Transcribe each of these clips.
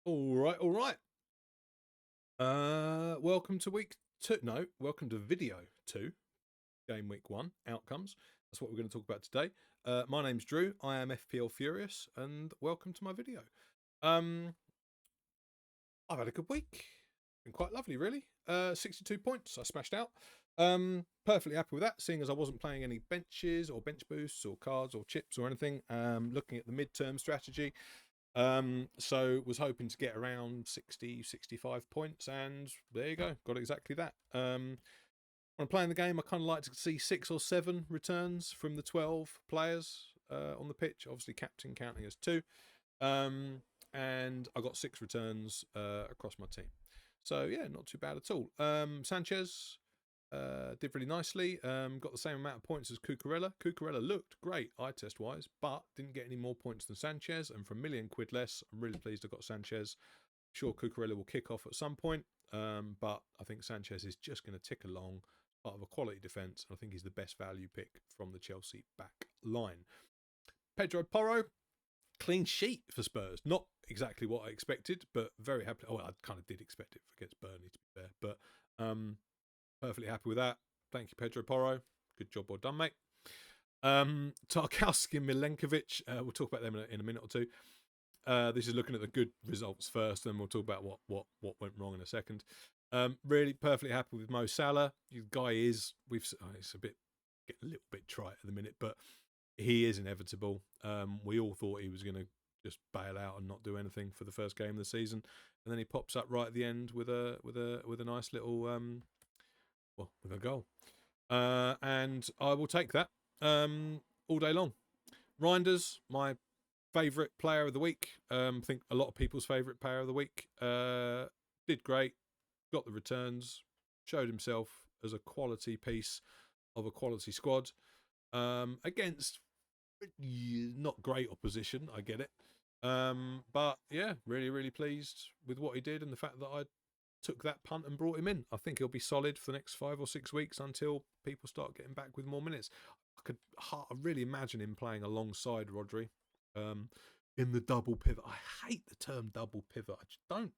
All right, all right. Welcome to week two. No, welcome to video two, game week one outcomes. That's what we're going to talk about today. My name's Drew. I am FPL Furious, and welcome to my video. Um, I've had a good week. Been quite lovely, really. 62 points I smashed out. Perfectly happy with that, seeing as I wasn't playing any benches or bench boosts or cards or chips or anything. Looking at the midterm strategy. So was hoping to get around 60, 65 points, and there you go, got exactly that. When I'm playing the game, I kind of like to see 6 or 7 returns from the 12 players on the pitch, obviously captain counting as 2. And I got 6 returns across my team. So yeah, not too bad at all. Sanchez did really nicely. Got the same amount of points as Cucurella. Cucurella looked great eye test wise, but didn't get any more points than Sanchez. And for a million quid less, I'm really pleased I got Sanchez. Sure, Cucurella will kick off at some point, but I think Sanchez is just going to tick along, part of a quality defence. I think he's the best value pick from the Chelsea back line. Pedro Porro, clean sheet for Spurs. Not exactly what I expected, but very happy. Oh, I kind of did expect it against Burnley, to be fair, but perfectly happy with that. Thank you, Pedro Porro. Good job, well done, mate. Tarkowski and Milenkovic. We'll talk about them in a minute or two. This is looking at the good results first, and we'll talk about what went wrong in a second. Really perfectly happy with Mo Salah. The guy is it's a little bit trite at the minute, but he is inevitable. We all thought he was going to just bail out and not do anything for the first game of the season, and then he pops up right at the end with a nice little with a goal. And I will take that all day long. Reinders, my favourite player of the week. I think a lot of people's favourite player of the week. Did great, got the returns, showed himself as a quality piece of a quality squad against not great opposition. I get it. But yeah, really, really pleased with what he did and the fact that I took that punt and brought him in. I think he'll be solid for the next 5 or 6 weeks until people start getting back with more minutes. I really imagine him playing alongside Rodri in the double pivot. I hate the term double pivot. I just don't.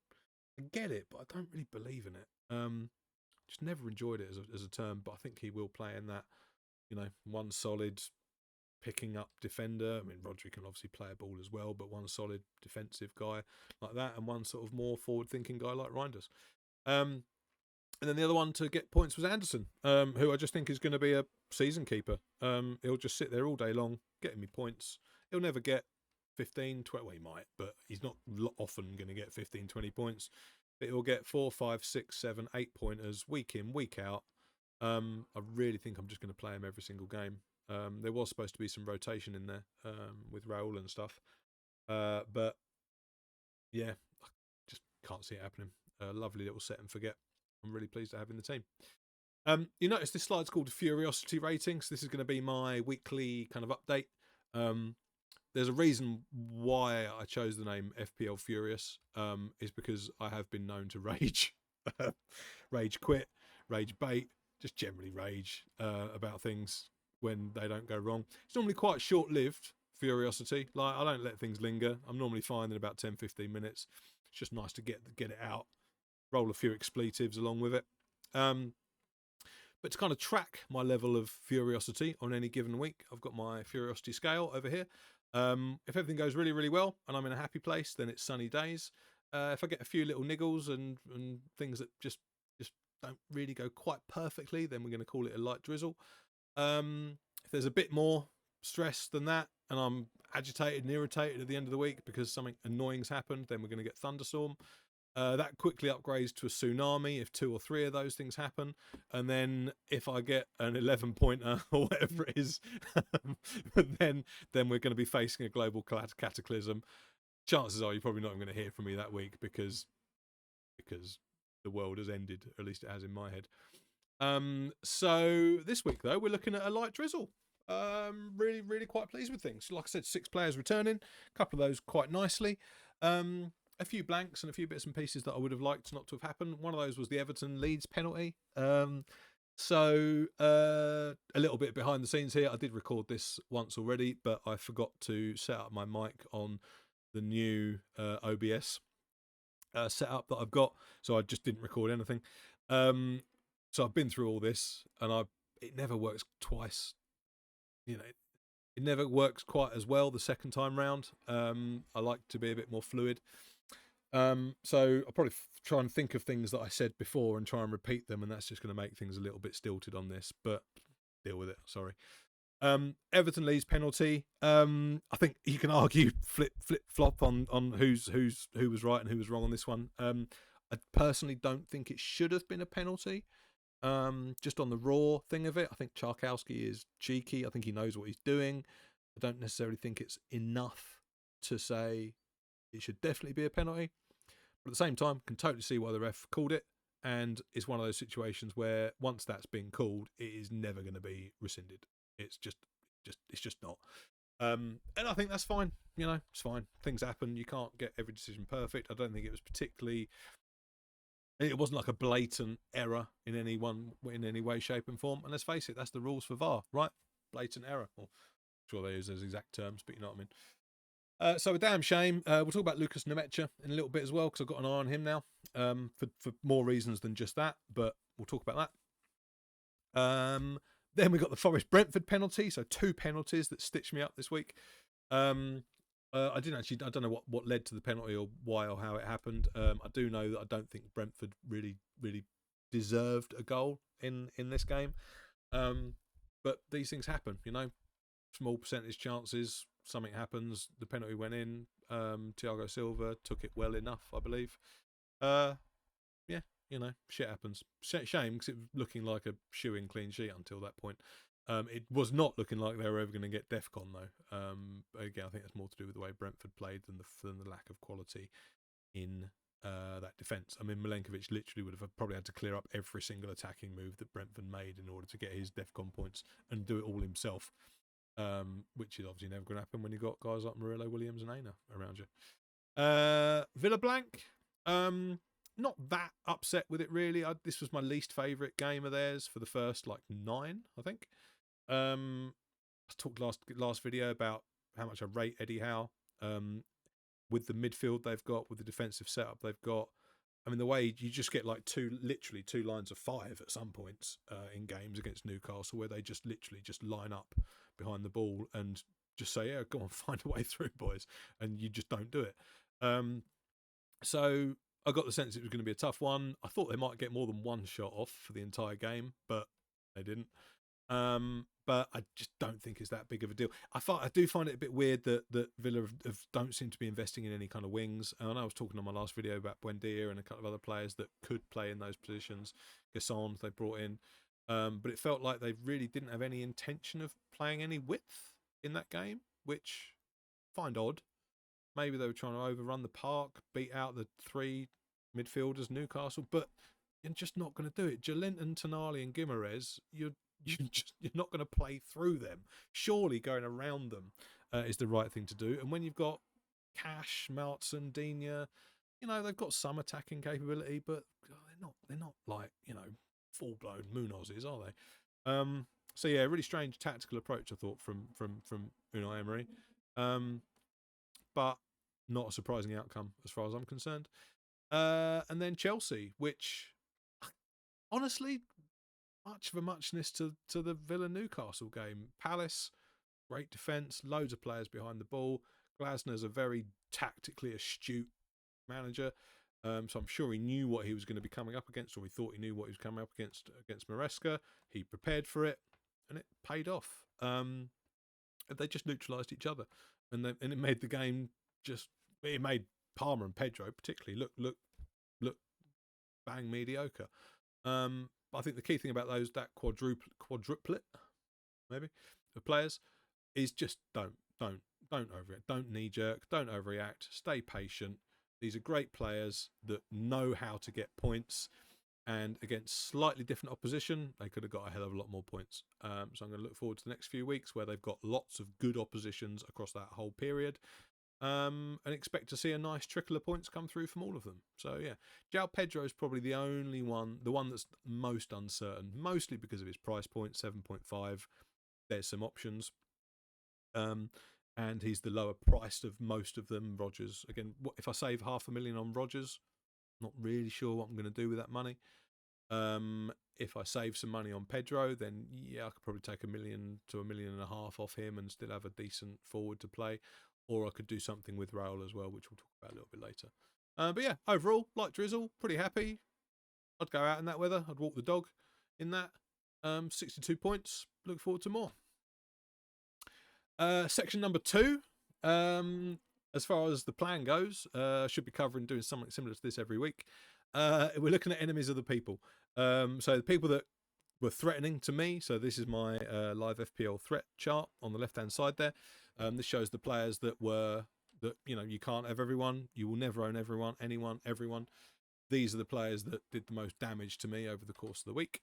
I get it, but I don't really believe in it. Just never enjoyed it as a term, but I think he will play in that. One solid picking up defender. I mean, Rodri can obviously play a ball as well, but one solid defensive guy like that, and one sort of more forward-thinking guy like Reinders. And then the other one to get points was Anderson, who I just think is going to be a season keeper. He'll just sit there all day long, getting me points. He'll never get 15, 20. Well, he might, but he's not often going to get 15, 20 points. But he'll get 4, 5, 6, 7, 8 pointers week in, week out. I really think I'm just going to play him every single game. There was supposed to be some rotation in there with Raul and stuff. But yeah, I just can't see it happening. Lovely little set and forget. I'm really pleased to have in the team. You notice this slide's called Furiosity ratings. This is going to be my weekly kind of update. There's a reason why I chose the name FPL Furious. Is because I have been known to rage, rage quit, rage bait, just generally rage about things when they don't go wrong. It's normally quite short-lived Furiosity. Like, I don't let things linger. I'm normally fine in about 10, 15 minutes. It's just nice to get it out, roll a few expletives along with it. But to kind of track my level of Furiosity on any given week, I've got my Furiosity scale over here. If everything goes really, really well and I'm in a happy place, then it's sunny days. If I get a few little niggles and things that just don't really go quite perfectly, then we're going to call it a light drizzle. If there's a bit more stress than that and I'm agitated and irritated at the end of the week because something annoying's happened, then we're going to get thunderstorm. That quickly upgrades to a tsunami if 2 or 3 of those things happen. And then if I get an 11-pointer or whatever it is, then we're going to be facing a global cataclysm. Chances are you're probably not going to hear from me that week because the world has ended, or at least it has in my head. So this week, though, we're looking at a light drizzle. Really, really quite pleased with things. Like I said, 6 players returning, a couple of those quite nicely. A few blanks and a few bits and pieces that I would have liked not to have happened. One of those was the Everton Leeds penalty. So a little bit behind the scenes here. I did record this once already, but I forgot to set up my mic on the new OBS. setup that I've got, so I just didn't record anything. So I've been through all this, and it never works twice. It never works quite as well the second time round. I like to be a bit more fluid. So I'll probably try and think of things that I said before and try and repeat them, and that's just going to make things a little bit stilted on this, but deal with it. Sorry. Everton Leeds penalty. I think you can argue flip flop on who was right and who was wrong on this one. I personally don't think it should have been a penalty. Just on the raw thing of it, I think Czarkowski is cheeky. I think he knows what he's doing. I don't necessarily think it's enough to say it should definitely be a penalty. But at the same time, can totally see why the ref called it. And it's one of those situations where once that's been called, it is never going to be rescinded. It's just not. And I think that's fine. It's fine. Things happen. You can't get every decision perfect. I don't think it was particularly. It wasn't like a blatant error in any way, shape, and form. And let's face it, that's the rules for VAR, right? Blatant error. Well, I'm sure they use those exact terms, but you know what I mean. So a damn shame. We'll talk about Lucas Nemecha in a little bit as well, because I've got an eye on him now, for more reasons than just that. But we'll talk about that. Then we got the Forest Brentford penalty, so 2 penalties that stitched me up this week. I don't know what led to the penalty or why or how it happened. I do know that I don't think Brentford really deserved a goal in this game. But these things happen, small percentage chances, something happens, the penalty went in. Thiago Silva took it well enough, I believe. Yeah, shit happens. Shame, because it was looking like a shoe-in clean sheet until that point. It was not looking like they were ever going to get DEFCON, though. Again, I think that's more to do with the way Brentford played than the lack of quality in that defence. I mean, Milenkovic literally would have probably had to clear up every single attacking move that Brentford made in order to get his DEFCON points and do it all himself, which is obviously never going to happen when you've got guys like Murillo, Williams and Aina around you. Villa blank. Not that upset with it, really. This was my least favourite game of theirs for the first 9, I think. I talked last video about how much I rate Eddie Howe, with the midfield they've got, with the defensive setup they've got. I mean, the way you just get literally 2 lines of 5 at some points in games against Newcastle, where they just literally just line up behind the ball and just say, yeah, go on, find a way through, boys, and you just don't do it. So I got the sense it was going to be a tough one. I thought they might get more than 1 shot off for the entire game, but they didn't. But I just don't think it's that big of a deal. I do find it a bit weird that Villa don't seem to be investing in any kind of wings. And I was talking on my last video about Buendia and a couple of other players that could play in those positions. Gassons they brought in. But it felt like they really didn't have any intention of playing any width in that game, which I find odd. Maybe they were trying to overrun the park, beat out the 3 midfielders, Newcastle, but you're just not going to do it. Joelinton, Tonali and Guimaraes, you're not going to play through them. Surely going around them is the right thing to do. And when you've got Cash, Martson, Digne, they've got some attacking capability, but they're not like full blown Munozes, are they? So yeah, really strange tactical approach I thought from Unai Emery, but not a surprising outcome as far as I'm concerned. And then Chelsea, which honestly, much of a muchness to the Villa Newcastle game. Palace, great defence, loads of players behind the ball. Glasner's a very tactically astute manager, so I'm sure he knew what he was going to be coming up against, or he thought he knew what he was coming up against Maresca. He prepared for it, and it paid off. They just neutralised each other, and it made the game it made Palmer and Pedro particularly look bang mediocre. I think the key thing about that quadruplet maybe of players is just don't overreact, don't knee jerk, don't overreact, stay patient. These are great players that know how to get points, and against slightly different opposition, they could have got a hell of a lot more points. So I'm going to look forward to the next few weeks where they've got lots of good oppositions across that whole period. And expect to see a nice trickle of points come through from all of them. So yeah, João Pedro is probably the only one, the one that's most uncertain, mostly because of his price point, 7.5. There's some options, and he's the lower priced of most of them. Rodgers, again, if I save $500,000 on Rodgers, Not really sure what I'm going to do with that money. If I save some money on Pedro, then yeah, I could probably take $1 million to $1.5 million off him and still have a decent forward to play. Or I could do something with Raul as well, which we'll talk about a little bit later. But yeah, overall, like Drizzle, pretty happy. I'd go out in that weather. I'd walk the dog in that. 62 points. Look forward to more. Section number 2. As far as the plan goes, should be doing something similar to this every week. We're looking at enemies of the people. So the people that were threatening to me. So this is my live FPL threat chart on the left-hand side there. This shows the players that you can't have everyone. You will never own everyone, everyone. These are the players that did the most damage to me over the course of the week.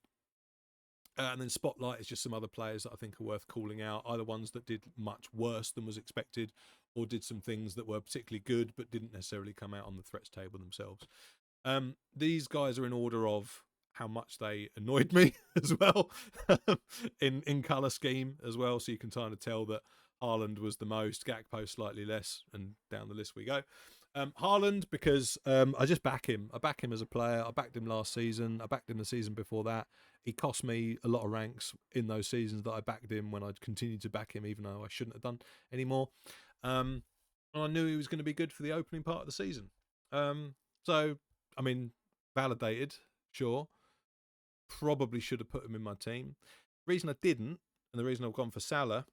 And then Spotlight is just some other players that I think are worth calling out, either ones that did much worse than was expected or did some things that were particularly good but didn't necessarily come out on the threats table themselves. These guys are in order of how much they annoyed me as well in colour scheme as well, so you can kind of tell that Haaland was the most, Gakpo slightly less, and down the list we go. Haaland, because I just back him. I back him as a player. I backed him last season. I backed him the season before that. He cost me a lot of ranks in those seasons that I backed him when I'd continued to back him, even though I shouldn't have done anymore. And I knew he was going to be good for the opening part of the season. So, I mean, validated, sure. Probably should have put him in my team. The reason I didn't, and the reason I've gone for Salah,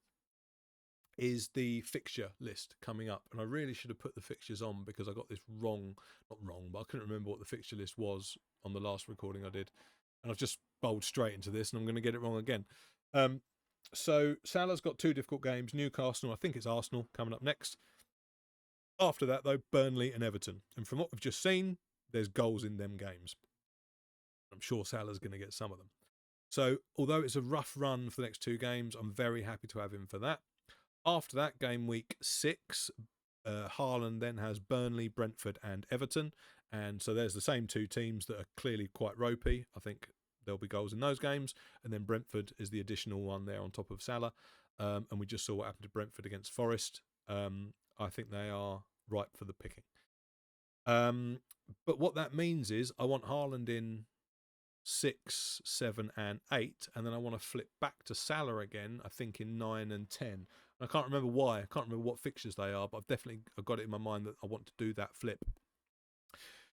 is the fixture list coming up. And I really should have put the fixtures on because I got this wrong. Not wrong, but I couldn't remember what the fixture list was on the last recording I did. And I've just bowled straight into this and I'm going to get it wrong again. So Salah's got 2 difficult games, Newcastle, I think it's Arsenal coming up next. After that, though, Burnley and Everton. And from what we've just seen, there's goals in them games. I'm sure Salah's going to get some of them. So although it's a rough run for the next 2 games, I'm very happy to have him for that. After that, game week 6, Haaland then has Burnley, Brentford and Everton. And so there's the same 2 teams that are clearly quite ropey. I think there'll be goals in those games. And then Brentford is the additional one there on top of Salah. And we just saw what happened to Brentford against Forest. I think they are ripe for the picking. But what that means is I want Haaland in 6, 7 and 8, and then I want to flip back to Salah again, I think in 9 and 10. And I can't remember why. I can't remember what fixtures they are, but I've got it in my mind that I want to do that flip.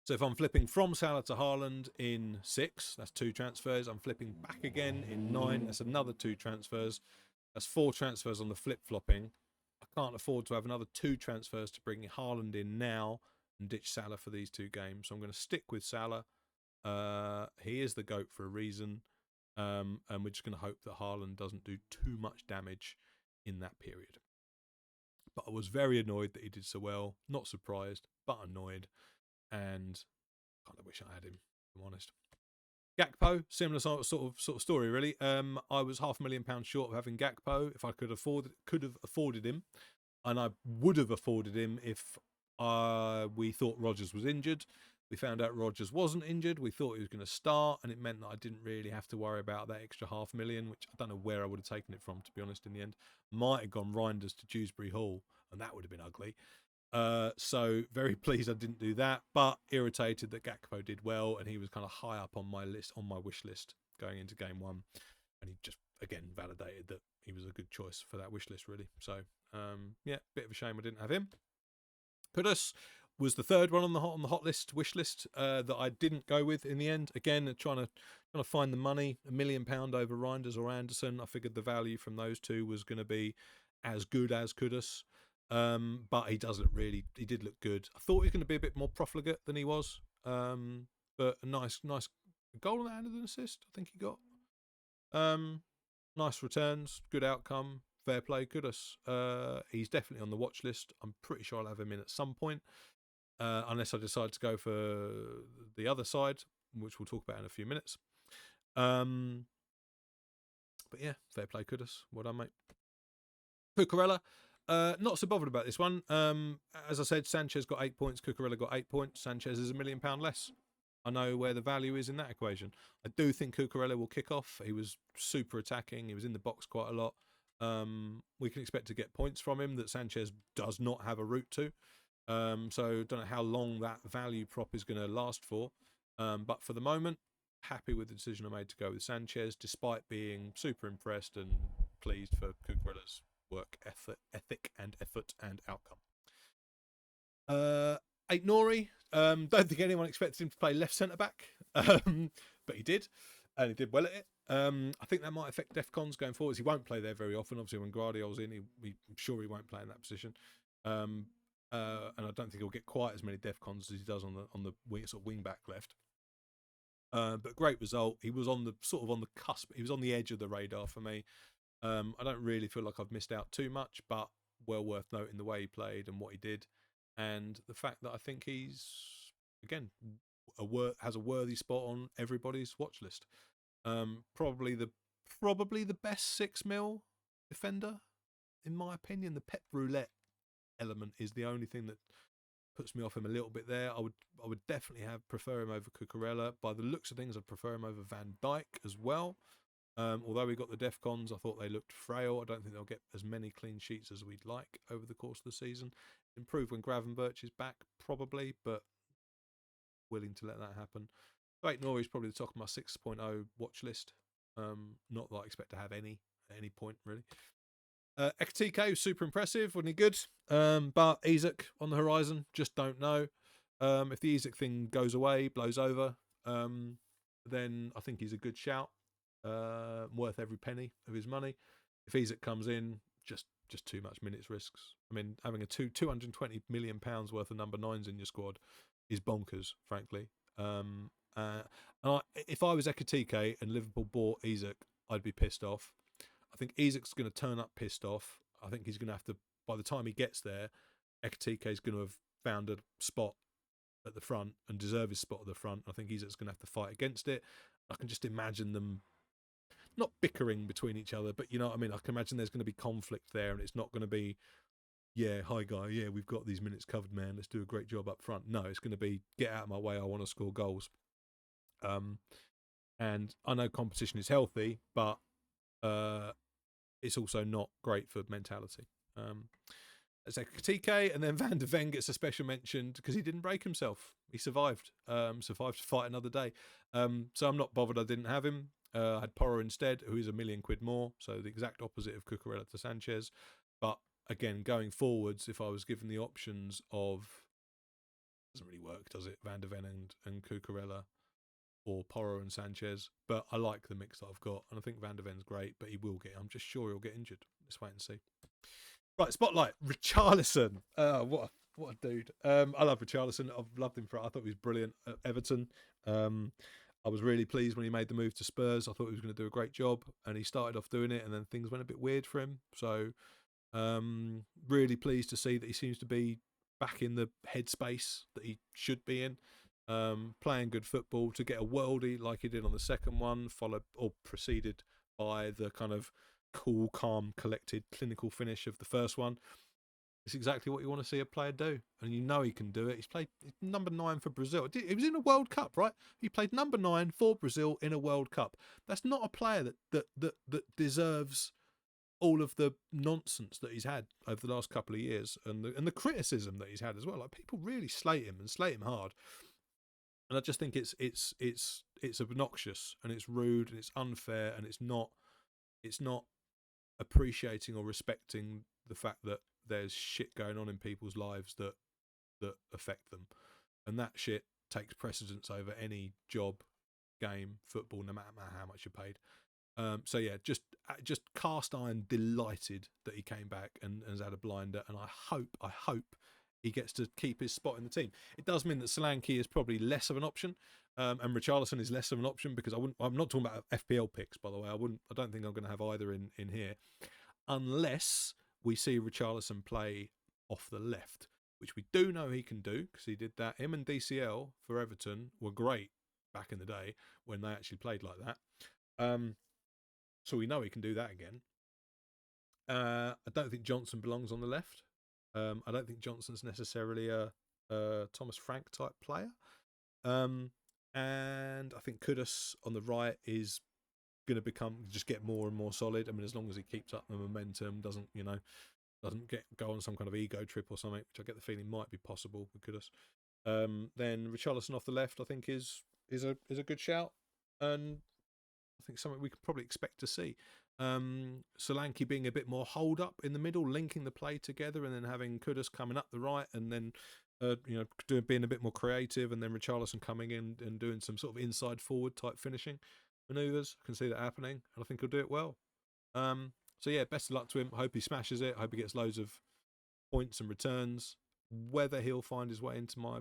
So if I'm flipping from Salah to Haaland in 6, that's 2 transfers. I'm flipping back again in 9, that's another 2 transfers. That's 4 transfers on the flip-flopping. I can't afford to have another 2 transfers to bring Haaland in now and ditch Salah for these 2 games. So I'm going to stick with Salah. He is the GOAT for a reason. And we're just going to hope that Haaland doesn't do too much damage in that period. But I was very annoyed that he did so well. Not surprised, but annoyed. And kind of wish I had him, if I'm honest. Gakpo, similar sort of story, really. I was £500,000 short of having Gakpo. If I could have afforded him, and I would have afforded him if we thought Rodgers was injured. We found out Rodgers wasn't injured. We thought he was going to start, and it meant that I didn't really have to worry about that extra $500,000, which I don't know where I would have taken it from, to be honest, in the end. Might have gone Reinders to Dewsbury Hall, and that would have been ugly. So very pleased I didn't do that, but irritated that Gakpo did well, and he was kind of high up on my list, on my wish list going into game 1. And he just, again, validated that he was a good choice for that wish list, really. So, yeah, bit of a shame I didn't have him. Kudus was the 3rd one on the hot list, wish list, that I didn't go with in the end. Again, trying to find the money. £1 million over Reinders or Anderson. I figured the value from those 2 was going to be as good as Kudus. But he did look good. I thought he was going to be a bit more profligate than he was. But a nice goal on that and an assist, I think he got. Nice returns, good outcome, fair play, Kudus. He's definitely on the watch list. I'm pretty sure I'll have him in at some point. Unless I decide to go for the other side, which we'll talk about in a few minutes. But yeah, fair play, Kudus. Well done, mate. Cucurella, not so bothered about this one. As I said, Sanchez got 8 points. Cucurella got 8 points. Sanchez is £1 million less. I know where the value is in that equation. I do think Cucurella will kick off. He was super attacking. He was in the box quite a lot. We can expect to get points from him that Sanchez does not have a route to. So don't know how long that value prop is going to last for. But for the moment, happy with the decision I made to go with Sanchez, despite being super impressed and pleased for Cucurella's work ethic and effort and outcome. 8 Nori. Don't think anyone expected him to play left centre back, but he did, and he did well at it. I think that might affect Defcons going forwards. He won't play there very often. Obviously, when Guardiola's in, I'm sure he won't play in that position. And I don't think he'll get quite as many Defcons as he does on the sort of wing back left. But great result. He was on the cusp. He was on the edge of the radar for me. I don't really feel like I've missed out too much, but well worth noting the way he played and what he did, and the fact that I think he's again has a worthy spot on everybody's watch list. Probably the best 6 mil defender, in my opinion. The Pep Roulette element is the only thing that puts me off him a little bit there. I would definitely prefer him over Cucurella. By the looks of things, I'd prefer him over Van Dijk as well. Although we got the Defcons, I thought they looked frail. I don't think they'll get as many clean sheets as we'd like over the course of the season. Improve when Gravenberch is back, probably, but willing to let that happen. 8 Nori is probably the top of my 6.0 watch list. Not that I expect to have any at any point, really. Ekatike was super impressive, wasn't he good? But Isak on the horizon, just don't know. If the Isak thing goes away, blows over, then I think he's a good shout. Worth every penny of his money. If Isak comes in, just too much minutes risks. I mean, having a £220 million worth of number 9s in your squad is bonkers, frankly. If I was Ekatike and Liverpool bought Isak, I'd be pissed off. I think Isak's going to turn up pissed off. I think he's going to have to, by the time he gets there, Ekatike is going to have found a spot at the front and deserve his spot at the front. I think Isak's going to have to fight against it. I can just imagine them not bickering between each other, but you know what I mean? I can imagine there's going to be conflict there, and it's not going to be, yeah, hi guy, yeah, we've got these minutes covered, man, let's do a great job up front. No, it's going to be, get out of my way, I want to score goals. And I know competition is healthy, but it's also not great for mentality. It's like Katike, and then Van de Ven gets a special mention because he didn't break himself. He survived to fight another day. So I'm not bothered I didn't have him. I had Porro instead, who is £1 million more, so the exact opposite of Cucurella to Sanchez. But again, going forwards, if I was given the options of, doesn't really work, does it? Van de Ven and Cucurella, or Porro and Sanchez. But I like the mix that I've got, and I think Van de Ven's great, but I'm just sure he'll get injured. Let's wait and see. Right, spotlight, Richarlison. What a dude. I love Richarlison. I've loved him I thought he was brilliant at Everton. I was really pleased when he made the move to Spurs. I thought he was going to do a great job, and he started off doing it, and then things went a bit weird for him. So really pleased to see that he seems to be back in the headspace that he should be in. Playing good football, to get a worldie like he did on the second one, followed or preceded by the kind of cool, calm, collected, clinical finish of the first one. It's exactly what you want to see a player do, and you know he can do it. He's played number 9 for Brazil. He was in a World Cup, right? He played number 9 for Brazil in a World Cup. That's not a player that deserves all of the nonsense that he's had over the last couple of years, and the criticism that he's had as well. Like, people really slate him and slate him hard, and I just think it's obnoxious, and it's rude, and it's unfair, and it's not appreciating or respecting the fact that there's shit going on in people's lives that affect them, and that shit takes precedence over any job, game, football, no matter how much you're paid. So yeah, just cast iron delighted that he came back and has had a blinder, and I hope he gets to keep his spot in the team. It does mean that Solanke is probably less of an option, and Richarlison is less of an option, because I'm not talking about FPL picks, by the way. I don't think I'm going to have either in here, unless we see Richarlison play off the left, which we do know he can do, because he did that. Him and DCL for Everton were great back in the day when they actually played like that. So we know he can do that again. I don't think Johnson belongs on the left. I don't think Johnson's necessarily a Thomas Frank type player. And I think Kudus on the right is going to just get more and more solid. I mean, as long as he keeps up the momentum, doesn't doesn't go on some kind of ego trip or something, which I get the feeling might be possible with Kudus. Then Richarlison off the left, I think is a good shout, and I think something we could probably expect to see. Solanke being a bit more hold up in the middle, linking the play together, and then having Kudus coming up the right, and then being a bit more creative, and then Richarlison coming in and doing some sort of inside forward type finishing manoeuvres. I can see that happening, and I think he'll do it well. So yeah, best of luck to him. I hope he smashes it. I hope he gets loads of points and returns. Whether he'll find his way into my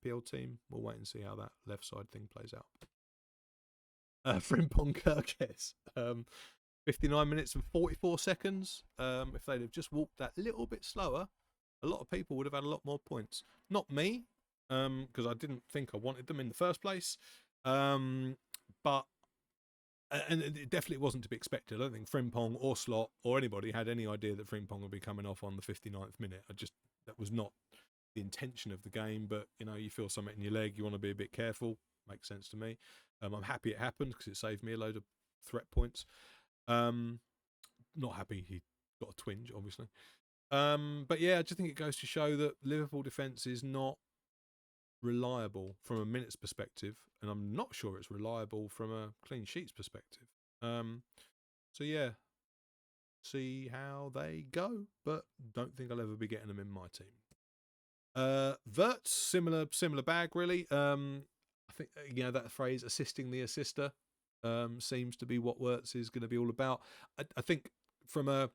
FPL team, we'll wait and see how that left side thing plays out. Frimpong Kirkes, 59 minutes and 44 seconds. If they'd have just walked that little bit slower, a lot of people would have had a lot more points. Not me, because I didn't think I wanted them in the first place. But and it definitely wasn't to be expected. I don't think Frimpong or Slot or anybody had any idea that Frimpong would be coming off on the 59th minute. That was not the intention of the game, but you feel something in your leg, you want to be a bit careful. Makes sense to me. I'm happy it happened because it saved me a load of threat points. Not happy he got a twinge, obviously. But yeah, I just think it goes to show that Liverpool defence is not reliable from a minutes perspective, and I'm not sure it's reliable from a clean sheets perspective. So yeah, see how they go, but don't think I'll ever be getting them in my team. Verts, similar bag really. I think that phrase "assisting the assister" seems to be what Wirtz is going to be all about. I think from a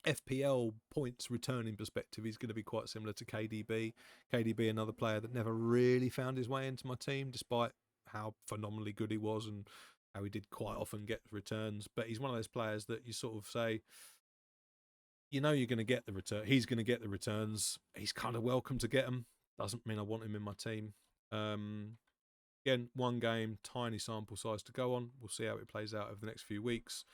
FPL points returning perspective, he's going to be quite similar to KDB. KDB, another player that never really found his way into my team, despite how phenomenally good he was and how he did quite often get returns. But he's one of those players that you sort of say, you're going to get the return. He's going to get the returns. He's kind of welcome to get them. Doesn't mean I want him in my team. Again, one game, tiny sample size to go on. We'll see how it plays out over the next few weeks.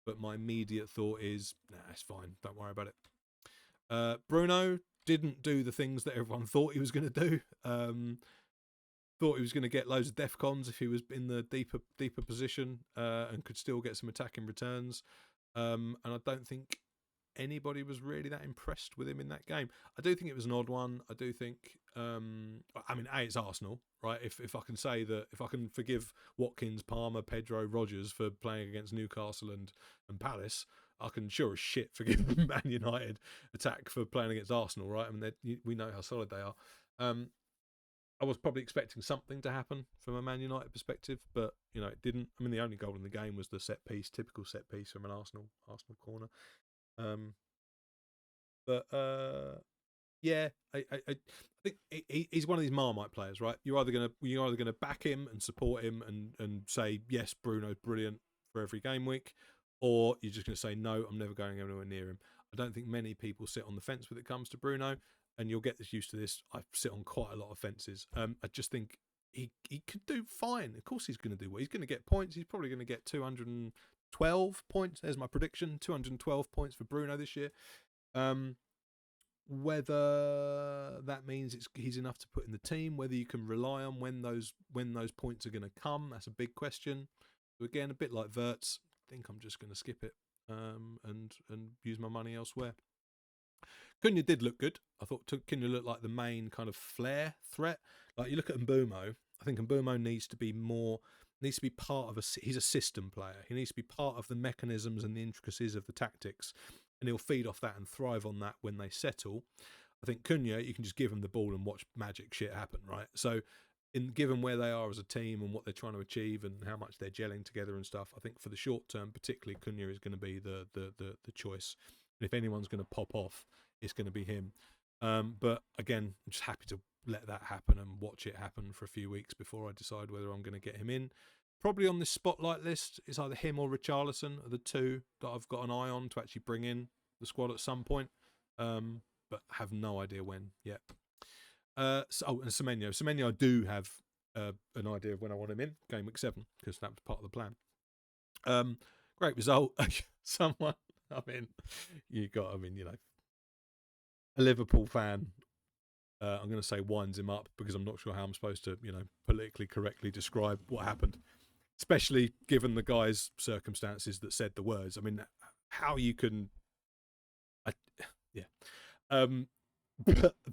But my immediate thought is, nah, it's fine. Don't worry about it. Bruno didn't do the things that everyone thought he was going to do. Thought he was going to get loads of defcons if he was in the deeper position and could still get some attacking returns. And I don't think anybody was really that impressed with him in that game. I do think it was an odd one. I do think, it's Arsenal, right? If I can say that, if I can forgive Watkins, Palmer, Pedro, Rodgers for playing against Newcastle and Palace, I can sure as shit forgive Man United attack for playing against Arsenal, right? I mean, we know how solid they are. I was probably expecting something to happen from a Man United perspective, but it didn't. I mean, the only goal in the game was the set piece, typical set piece from an Arsenal corner. Yeah, I think he's one of these Marmite players, right? You're either gonna back him and support him and say yes, Bruno's brilliant for every game week, or you're just gonna say no, I'm never going anywhere near him. I don't think many people sit on the fence when it comes to Bruno, and you'll get used to this. I sit on quite a lot of fences. I just think he could do fine. Of course, he's going to do well. He's going to get points. He's probably going to get 212 points. There's my prediction: 212 points for Bruno this year. Whether that means he's enough to put in the team, whether you can rely on when those points are going to come, that's a big question. So again, a bit like Wirtz, I think I'm just going to skip it and use my money elsewhere. Cunha did look good. I thought Cunha looked like the main kind of flair threat. Like you look at Mbeumo, I think Mbeumo needs to be part of he's a system player. He needs to be part of the mechanisms and the intricacies of the tactics, and he'll feed off that and thrive on that when they settle. I think Cunha, you can just give him the ball and watch magic shit happen, right? So, given where they are as a team and what they're trying to achieve and how much they're gelling together and stuff, I think for the short term, particularly Cunha is going to be the choice. And if anyone's going to pop off, it's going to be him. But again, I'm just happy to let that happen and watch it happen for a few weeks before I decide whether I'm going to get him in. Probably on this spotlight list, it's either him or Richarlison are the two that I've got an eye on to actually bring in the squad at some point, but have no idea when yet. And Semenyo. Semenyo, I do have an idea of when I want him in, game week 7, because that was part of the plan. Great result. Someone, a Liverpool fan, I'm going to say winds him up because I'm not sure how I'm supposed to, politically correctly describe what happened, especially given the guy's circumstances that said the words. I mean, how you can, Yeah.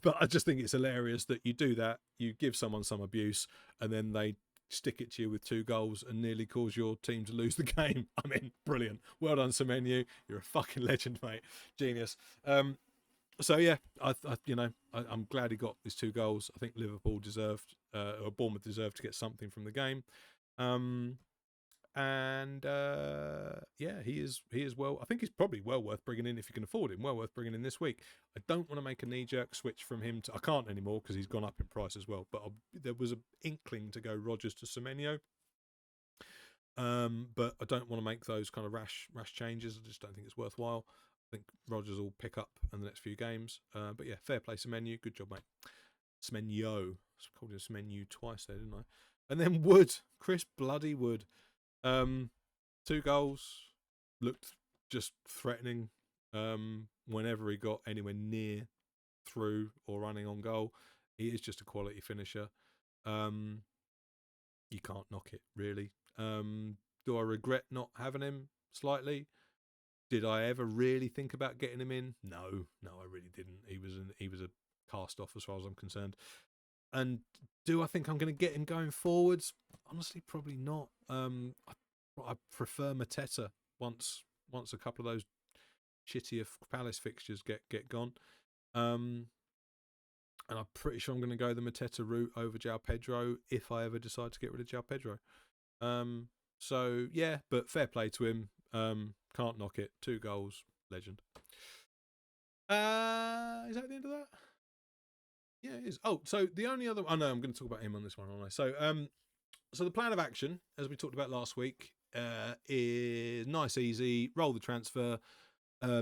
But I just think it's hilarious that you do that. You give someone some abuse, and then they stick it to you with 2 goals and nearly cause your team to lose the game. I mean, brilliant. Well done, Semenyo. You're a fucking legend, mate. Genius. So yeah, I'm glad he got his 2 goals. I think Liverpool deserved, or Bournemouth deserved to get something from the game. Yeah, he is well. I think he's probably well worth bringing in if you can afford him. Well worth bringing in this week. I don't want to make a knee-jerk switch from him to. I can't anymore because he's gone up in price as well. But there was an inkling to go Rodgers to Semenyo. But I don't want to make those kind of rash changes. I just don't think it's worthwhile. I think Rodgers will pick up in the next few games. But yeah, fair play Semenyo. Good job, mate. Semenyo. I called him Semenyo twice there, didn't I? And then Wood. Chris bloody Wood. 2 goals, looked just threatening whenever he got anywhere near through or running on goal. He is just a quality finisher. You can't knock it, really. Do I regret not having him slightly? Did I ever really think about getting him in? No, I really didn't. He was a cast off as far as I'm concerned. And do I think I'm going to get him going forwards? Honestly, probably not. I prefer Mateta once a couple of those shittier Palace fixtures get gone. And I'm pretty sure I'm going to go the Mateta route over João Pedro if I ever decide to get rid of João Pedro. So yeah, but fair play to him. Can't knock it. 2 goals, legend. Is that the end of that? Yeah, it is. Oh, so the only other... Oh, no, I'm going to talk about him on this one, aren't I? So the plan of action, as we talked about last week, is nice, easy, roll the transfer,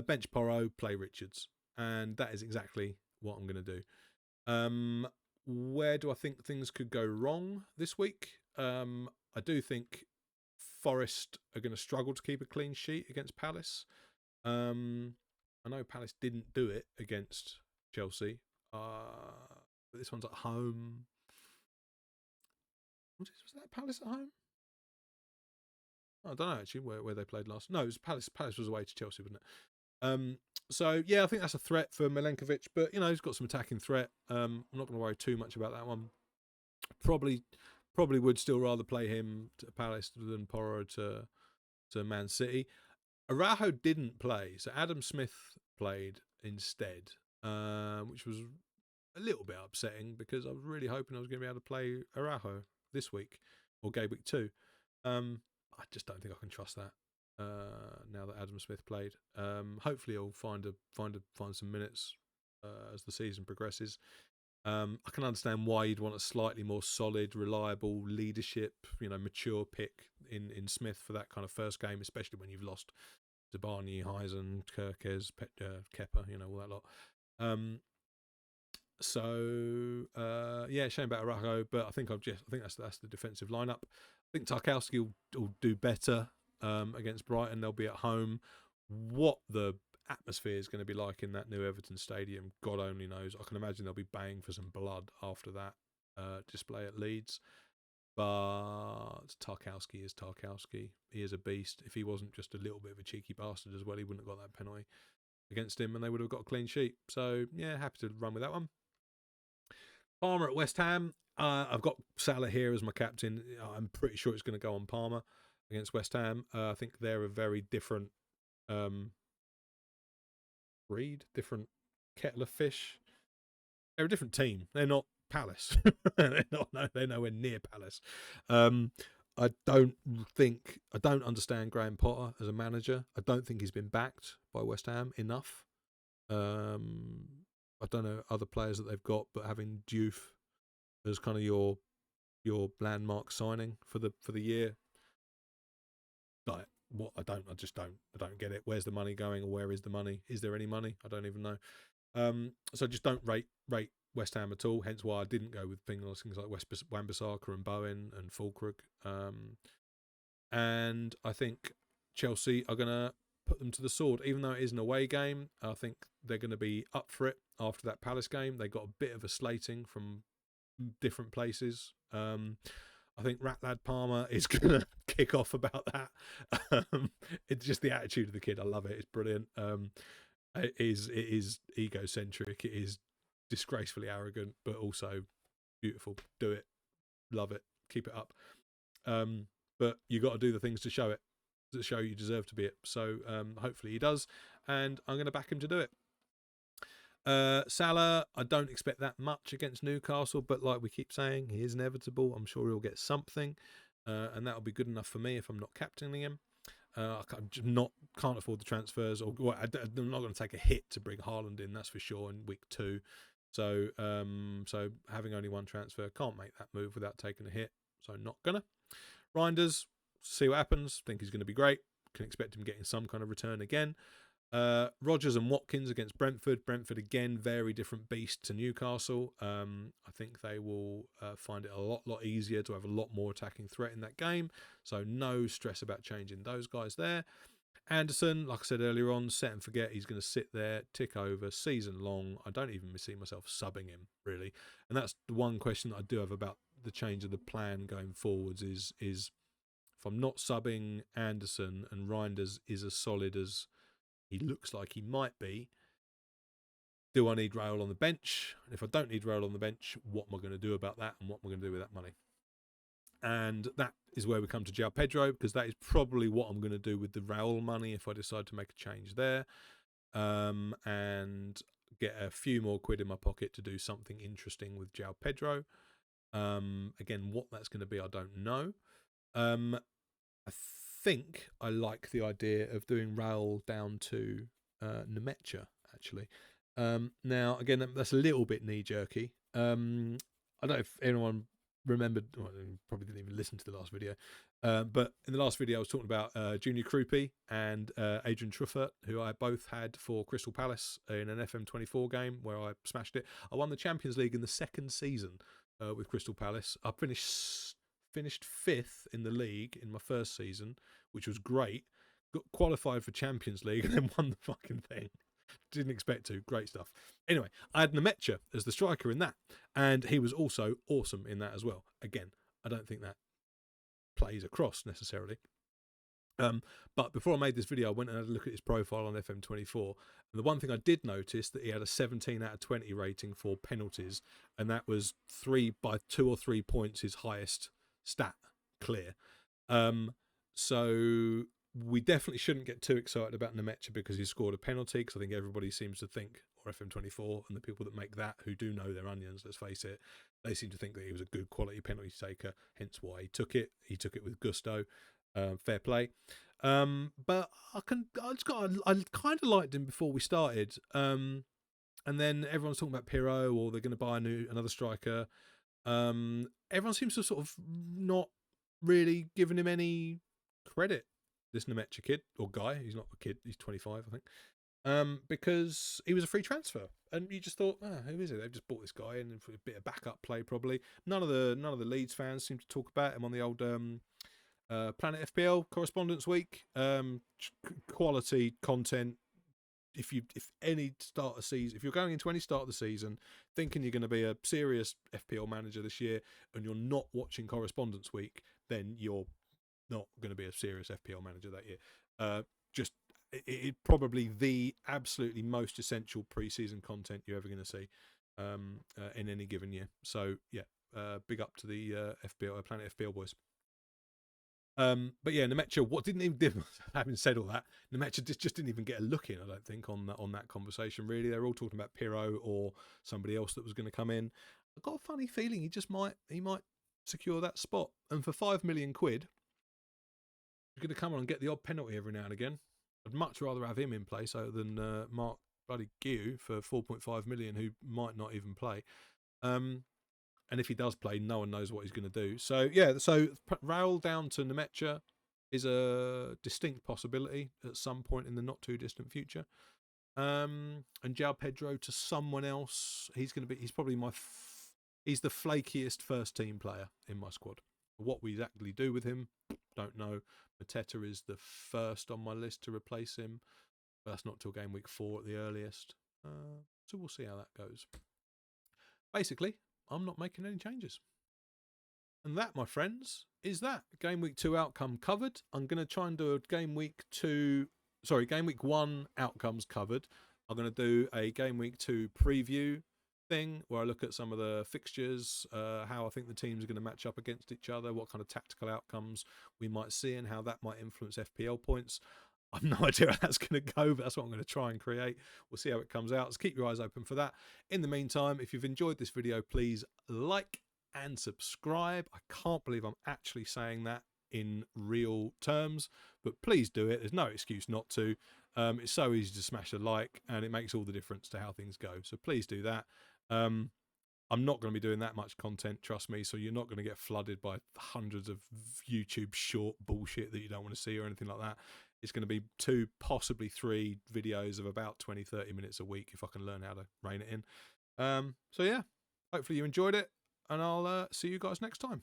bench Porro, play Richards. And that is exactly what I'm going to do. Where do I think things could go wrong this week? I do think Forest are going to struggle to keep a clean sheet against Palace. I know Palace didn't do it against Chelsea. But this one's at home. Was that Palace at home? I don't know actually where they played last. No, it was Palace. Palace was away to Chelsea, wasn't it? So yeah, I think that's a threat for Milenkovic, but he's got some attacking threat. I'm not going to worry too much about that one. Probably would still rather play him to Palace than Porro to Man City. Araujo didn't play, so Adam Smith played instead, which was a little bit upsetting because I was really hoping I was going to be able to play Araujo this week or game week 2. I just don't think I can trust that now that Adam Smith played. Hopefully he'll find some minutes as the season progresses. I can understand why you'd want a slightly more solid, reliable leadership, mature pick in Smith for that kind of first game, especially when you've lost Zabani, Heisen, Kirkes, Kepa, all that lot. Yeah, shame about Araujo, but I think that's the defensive lineup. I think Tarkowski will do better against Brighton. They'll be at home. What the atmosphere is going to be like in that new Everton stadium, God only knows. I can imagine they'll be baying for some blood after that display at Leeds. But Tarkowski is Tarkowski. He is a beast. If he wasn't just a little bit of a cheeky bastard as well, he wouldn't have got that penalty against him and they would have got a clean sheet. So yeah, happy to run with that one. Palmer at West Ham. I've got Salah here as my captain. I'm pretty sure it's going to go on Palmer against West Ham. I think they're a very different breed, different kettle of fish. They're a different team. They're not Palace. They're nowhere near Palace. I don't understand Graham Potter as a manager. I don't think he's been backed by West Ham enough. I don't know other players that they've got, but having Diouf as kind of your landmark signing for the year, like what I don't get it. Where's the money going, or where is the money? Is there any money? I don't even know. So I just don't rate West Ham at all. Hence why I didn't go with things like Wan-Bissaka and Bowen and Fulkrug. And I think Chelsea are going to put them to the sword, even though it is an away game. I think they're going to be up for it after that Palace game. They got a bit of a slating from different places. I think Ratlad Palmer is going to kick off about that. It's just the attitude of the kid. I love it. It's brilliant. It is egocentric. It is disgracefully arrogant, but also beautiful. Do it, love it, keep it up. But you got to do the things to show it, to show you deserve to be it. So hopefully he does, and I'm going to back him to do it. Salah, I don't expect that much against Newcastle, but like we keep saying, he is inevitable. I'm sure he'll get something, and that'll be good enough for me if I'm not captaining him. I can't afford the transfers, or well, I'm not going to take a hit to bring Haaland in. That's for sure in week 2. So so having only one transfer, can't make that move without taking a hit. So not gonna. Reinders, see what happens. Think he's going to be great. Can expect him getting some kind of return again. Rodgers and Watkins against Brentford. Brentford again, very different beast to Newcastle. I think they will find it a lot easier to have a lot more attacking threat in that game. So no stress about changing those guys there. Anderson, like I said earlier on, set and forget. He's going to sit there, tick over, season long. I don't even see myself subbing him, really. And that's the one question that I do have about the change of the plan going forwards is if I'm not subbing Anderson and Reinders is as solid as he looks like he might be, do I need Raul on the bench? And if I don't need Raul on the bench, what am I going to do about that, and what am I going to do with that money? And that is where we come to João Pedro, because that is probably what I'm going to do with the Raul money if I decide to make a change there, and get a few more quid in my pocket to do something interesting with João Pedro. Again, what that's going to be, I don't know. I think I like the idea of doing Raul down to Nemecha, actually. Now, again, that's a little bit knee-jerky. I don't know if anyone remembered, well, probably didn't even listen to the last video, but in the last video I was talking about Junior Krupi and Adrian Truffert, who I both had for Crystal Palace in an FM24 game where I smashed it. I won the Champions League in the second season with Crystal Palace. I finished 5th in the league in my first season, which was great. Got qualified for Champions League and then won the fucking thing. Didn't expect to. Great stuff. Anyway, I had Nemecha as the striker in that, and he was also awesome in that as well. Again, I don't think that plays across necessarily. But before I made this video, I went and had a look at his profile on FM24, and the one thing I did notice that he had a 17 out of 20 rating for penalties, and that was by 2 or 3 points his highest stat clear. So we definitely shouldn't get too excited about Nemecha because he scored a penalty, because I think everybody seems to think, or FM24 and the people that make that, who do know their onions, let's face it, they seem to think that he was a good quality penalty taker, hence why he took it. He took it with gusto. Fair play. But I kind of liked him before we started. And then everyone's talking about Pirro, or they're going to buy another striker. Everyone seems to sort of not really giving him any credit, this Nemecha kid, or guy. He's not a kid, he's 25, I think. Because he was a free transfer, and you just thought, who is it? They've just bought this guy in for a bit of backup play, probably. None of the Leeds fans seem to talk about him on the old Planet FPL Correspondence Week. Quality content. If you're going into any start of the season thinking you're going to be a serious FPL manager this year, and you're not watching Correspondence Week, then you're not going to be a serious FPL manager that year. It probably the absolutely most essential preseason content you're ever going to see in any given year. So yeah, big up to the FPL Planet FPL boys. But yeah, Nemecha, what didn't even having said all that, Nemecha just didn't even get a look in, I don't think, on that conversation. Really, they're all talking about Pirro or somebody else that was going to come in. I've got a funny feeling he might secure that spot. And for 5 million quid, you're going to come on and get the odd penalty every now and again. I'd much rather have him in place than Mark bloody Guiu for 4.5 million, who might not even play. And if he does play, no one knows what he's going to do. So yeah, so Raul down to Nemecha is a distinct possibility at some point in the not too distant future. And João Pedro to someone else. He's probably he's the flakiest first team player in my squad. What we exactly do with him, don't know. Mateta is the first on my list to replace him. But that's not till game week 4 at the earliest. So we'll see how that goes. Basically, I'm not making any changes. And that, my friends, is that. Game week 2 outcome covered. I'm going to try and do a game week 1 outcomes covered I'm going to do a Game Week 2 preview thing where I look at some of the fixtures, how I think the teams are going to match up against each other, what kind of tactical outcomes we might see, and how that might influence FPL points. I've no idea how that's going to go, but that's what I'm going to try and create. We'll see how it comes out. So keep your eyes open for that. In the meantime, if you've enjoyed this video, please like and subscribe. I can't believe I'm actually saying that in real terms, but please do it. There's no excuse not to. It's so easy to smash a like, and it makes all the difference to how things go. So please do that. I'm not going to be doing that much content, trust me, so you're not going to get flooded by hundreds of YouTube short bullshit that you don't want to see or anything like that. It's going to be 2, possibly 3 videos of about 20-30 minutes a week if I can learn how to rein it in. So yeah, hopefully you enjoyed it, and I'll see you guys next time.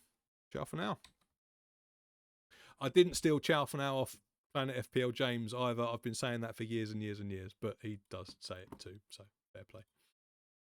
Ciao for now. I didn't steal ciao for now off Planet FPL James either. I've been saying that for years and years and years, but he does say it too, so fair play.